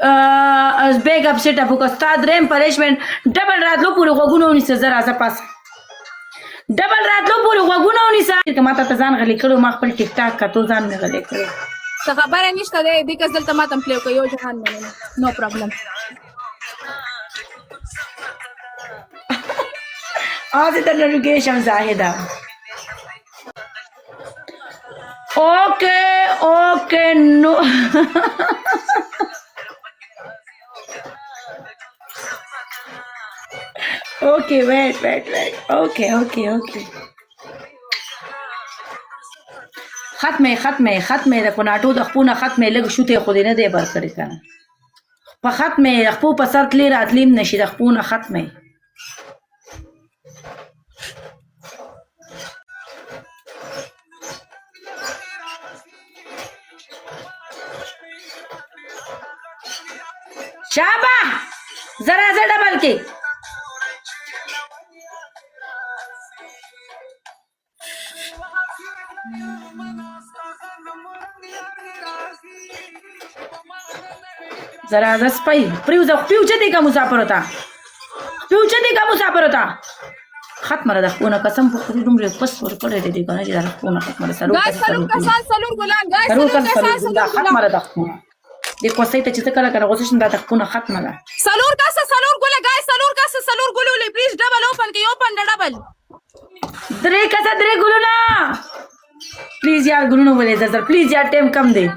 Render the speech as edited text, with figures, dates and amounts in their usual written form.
Big up setup ko stad rem punishment double rat lo puro غوګونونی سره زرا پاس double rat lo puro غوګونونی سره که ماته ځان غلي کړو ما خپل ټیک ټاک کا تو ځان نه غلي کړو څه خبره نشته دی د کس دلته ماتم پلی کوي یو جهان نه نو پرابلم آج the notification زاهده okay no okay wait okay ختمه د کوناټو د خپونه ختمه لګ شوته خو دې نه دی بر کړی کنه په ختمه خپو په سر تلی راتلیم نشي د خپونه ختمه شابه زرا ډبل کې जरा स्पाई पिवचे का मुसाफर होता खत मरा दाखवू नका संपूर्ण डुमरे पसवर पडले ते का नाही दाखवू नका मला खत मरा दाखवू देखो सही त्याची तर कला करा गोष्ट दाखवू ना खत मला सलूर गोला गाय सलूर गोलूले प्लीज डबल ओपन डबल दरे कसा दरे गुलू ना प्लीज यार गुलू ना बोले जर प्लीज यार टाइम कम दे